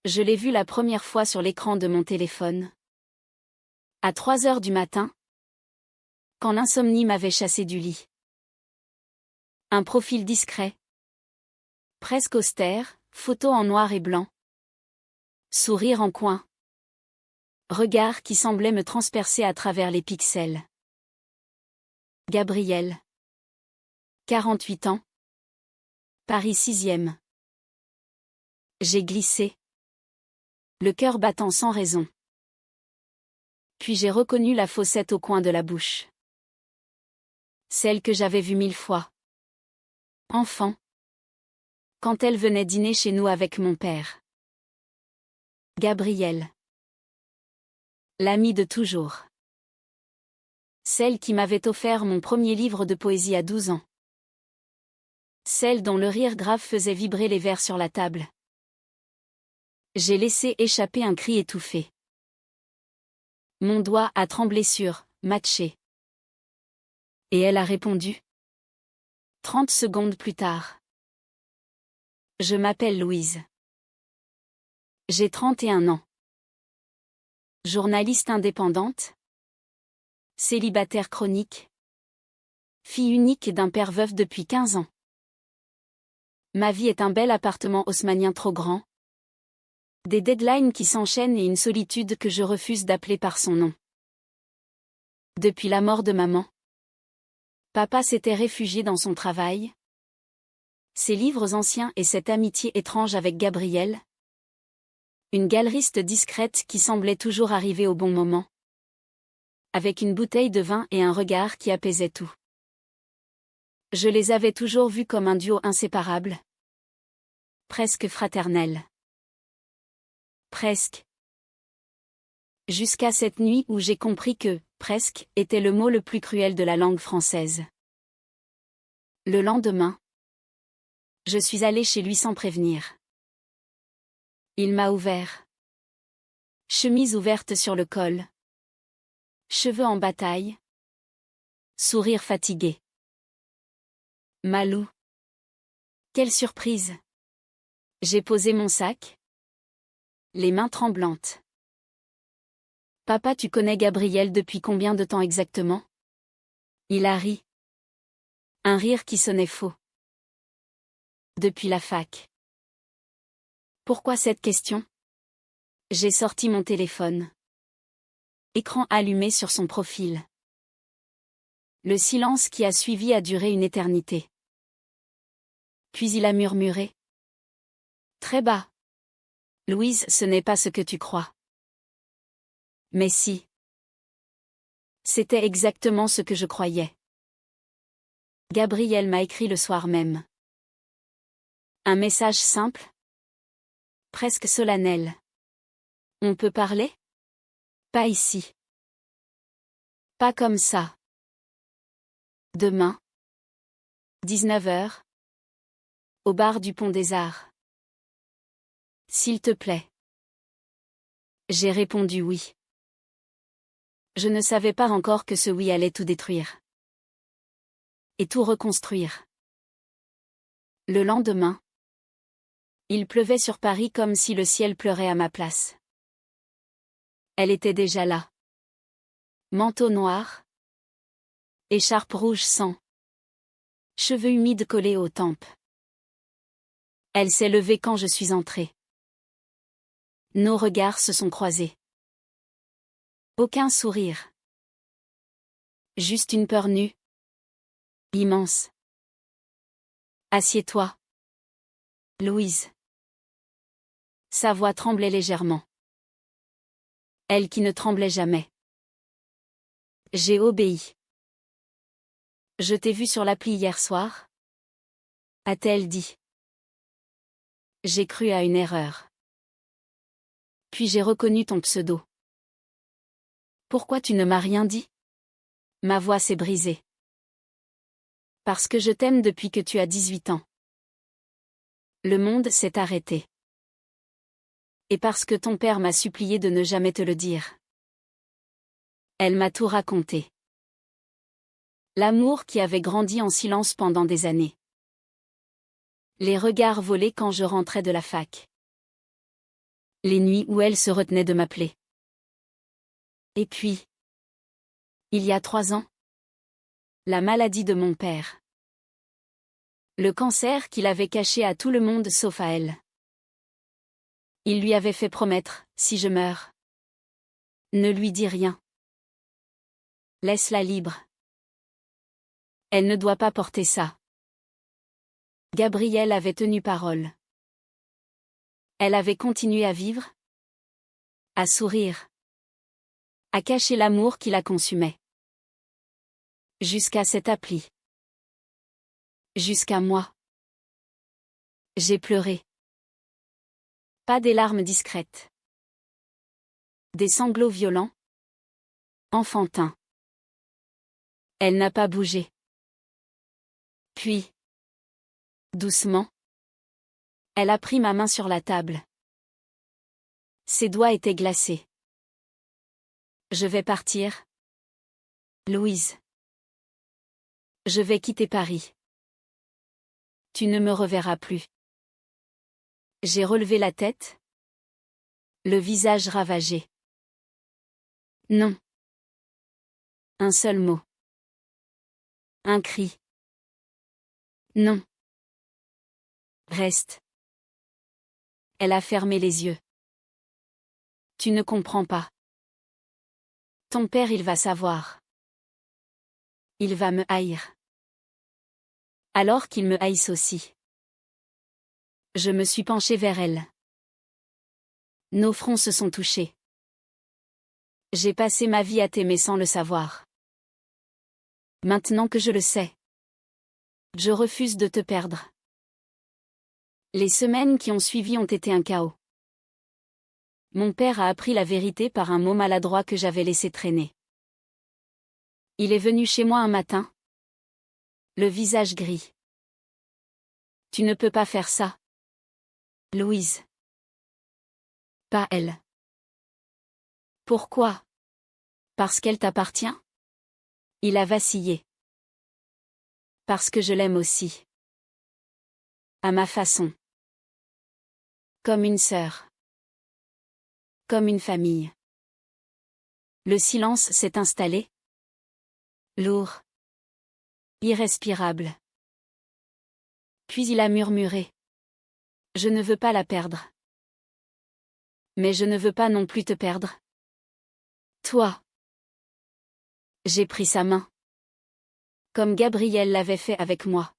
Je l'ai vu la première fois sur l'écran de mon téléphone. À 3 heures du matin, quand l'insomnie m'avait chassé du lit. Un profil discret, presque austère, photo en noir et blanc. Sourire en coin. Regard qui semblait me transpercer à travers les pixels. Gabriel. 48 ans. Paris 6e. J'ai glissé. Le cœur battant sans raison. Puis j'ai reconnu la fossette au coin de la bouche. Celle que j'avais vue 1000 fois. Enfant. Quand elle venait dîner chez nous avec mon père. Gabriel. L'amie de toujours. Celle qui m'avait offert mon premier livre de poésie à 12 ans. Celle dont le rire grave faisait vibrer les verres sur la table. J'ai laissé échapper un cri étouffé. Mon doigt a tremblé sur « matché ». Et elle a répondu. 30 secondes plus tard. Je m'appelle Louise. J'ai 31 ans. Journaliste indépendante. Célibataire chronique. Fille unique d'un père veuf depuis 15 ans. Ma vie est un bel appartement haussmannien trop grand. Des deadlines qui s'enchaînent et une solitude que je refuse d'appeler par son nom. Depuis la mort de maman. Papa s'était réfugié dans son travail. Ses livres anciens et cette amitié étrange avec Gabriel. Une galeriste discrète qui semblait toujours arriver au bon moment. Avec une bouteille de vin et un regard qui apaisait tout. Je les avais toujours vus comme un duo inséparable. Presque fraternel. Presque. Jusqu'à cette nuit où j'ai compris que « presque » était le mot le plus cruel de la langue française. Le lendemain, je suis allée chez lui sans prévenir. Il m'a ouvert. Chemise ouverte sur le col. Cheveux en bataille. Sourire fatigué. Malou. Quelle surprise. J'ai posé mon sac. Les mains tremblantes. Papa, tu connais Gabriel depuis combien de temps exactement? Il a ri. Un rire qui sonnait faux. Depuis la fac. Pourquoi cette question? J'ai sorti mon téléphone. Écran allumé sur son profil. Le silence qui a suivi a duré une éternité. Puis il a murmuré. Très bas. Louise, ce n'est pas ce que tu crois. Mais si. C'était exactement ce que je croyais. Gabriel m'a écrit le soir même. Un message simple. Presque solennel. On peut parler? Pas ici. Pas comme ça. Demain. 19h. Au bar du Pont des Arts. S'il te plaît. J'ai répondu oui. Je ne savais pas encore que ce oui allait tout détruire. Et tout reconstruire. Le lendemain. Il pleuvait sur Paris comme si le ciel pleurait à ma place. Elle était déjà là. Manteau noir. Écharpe rouge sang. Cheveux humides collés aux tempes. Elle s'est levée quand je suis entrée. Nos regards se sont croisés. Aucun sourire. Juste une peur nue. Immense. Assieds-toi. Louise. Sa voix tremblait légèrement. Elle qui ne tremblait jamais. J'ai obéi. Je t'ai vu sur l'appli hier soir? A-t-elle dit. J'ai cru à une erreur. Puis j'ai reconnu ton pseudo. Pourquoi tu ne m'as rien dit? Ma voix s'est brisée. Parce que je t'aime depuis que tu as 18 ans. Le monde s'est arrêté. Et parce que ton père m'a supplié de ne jamais te le dire. Elle m'a tout raconté. L'amour qui avait grandi en silence pendant des années. Les regards volés quand je rentrais de la fac. Les nuits où elle se retenait de m'appeler. Et puis, il y a 3 ans, la maladie de mon père. Le cancer qu'il avait caché à tout le monde sauf à elle. Il lui avait fait promettre, si je meurs, ne lui dis rien. Laisse-la libre. Elle ne doit pas porter ça. Gabrielle avait tenu parole. Elle avait continué à vivre, à sourire, à cacher l'amour qui la consumait. Jusqu'à cette appli. Jusqu'à moi. J'ai pleuré. Pas des larmes discrètes. Des sanglots violents. Enfantins. Elle n'a pas bougé. Puis, doucement, elle a pris ma main sur la table. Ses doigts étaient glacés. Je vais partir, Louise. Je vais quitter Paris. Tu ne me reverras plus. J'ai relevé la tête. Le visage ravagé. Non. Un seul mot. Un cri. Non. Reste. Elle a fermé les yeux. Tu ne comprends pas. Ton père, il va savoir. Il va me haïr. Alors qu'il me haïsse aussi. Je me suis penchée vers elle. Nos fronts se sont touchés. J'ai passé ma vie à t'aimer sans le savoir. Maintenant que je le sais, je refuse de te perdre. Les semaines qui ont suivi ont été un chaos. Mon père a appris la vérité par un mot maladroit que j'avais laissé traîner. Il est venu chez moi un matin. Le visage gris. Tu ne peux pas faire ça, Louise. Pas elle. Pourquoi? Parce qu'elle t'appartient? Il a vacillé. Parce que je l'aime aussi. À ma façon. Comme une sœur. Comme une famille. Le silence s'est installé. Lourd. Irrespirable. Puis il a murmuré. Je ne veux pas la perdre. Mais je ne veux pas non plus te perdre. Toi. J'ai pris sa main. Comme Gabrielle l'avait fait avec moi.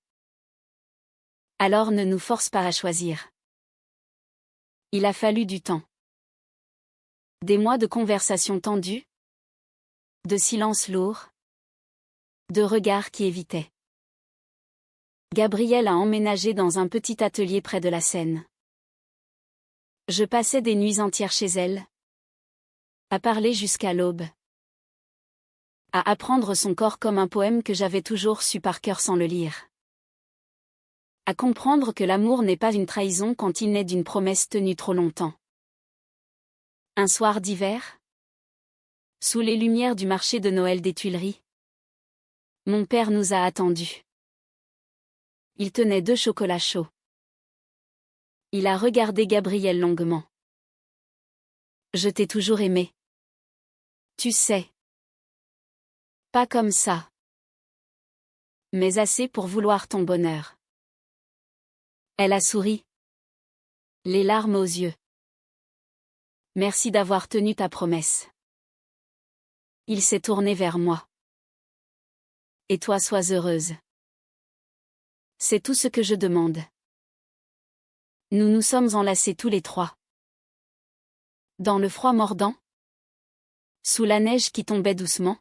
Alors ne nous force pas à choisir. Il a fallu du temps. Des mois de conversations tendues. De silences lourds. De regards qui évitaient. Gabrielle a emménagé dans un petit atelier près de la Seine. Je passais des nuits entières chez elle. À parler jusqu'à l'aube. À apprendre son corps comme un poème que j'avais toujours su par cœur sans le lire. À comprendre que l'amour n'est pas une trahison quand il naît d'une promesse tenue trop longtemps. Un soir d'hiver, sous les lumières du marché de Noël des Tuileries, mon père nous a attendus. Il tenait 2 chocolats chauds. Il a regardé Gabrielle longuement. Je t'ai toujours aimé. Tu sais. Pas comme ça. Mais assez pour vouloir ton bonheur. Elle a souri. Les larmes aux yeux. Merci d'avoir tenu ta promesse. Il s'est tourné vers moi. Et toi sois heureuse. C'est tout ce que je demande. Nous nous sommes enlacés tous les 3. Dans le froid mordant. Sous la neige qui tombait doucement.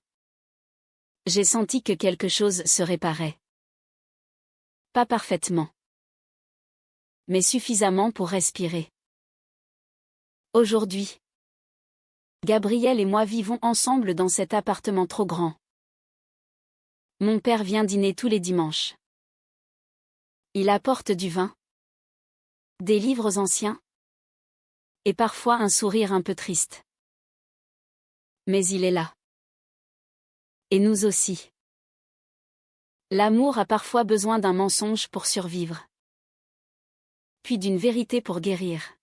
J'ai senti que quelque chose se réparait. Pas parfaitement. Mais suffisamment pour respirer. Aujourd'hui, Gabrielle et moi vivons ensemble dans cet appartement trop grand. Mon père vient dîner tous les dimanches. Il apporte du vin, des livres anciens, et parfois un sourire un peu triste. Mais il est là. Et nous aussi. L'amour a parfois besoin d'un mensonge pour survivre. Puis d'une vérité pour guérir.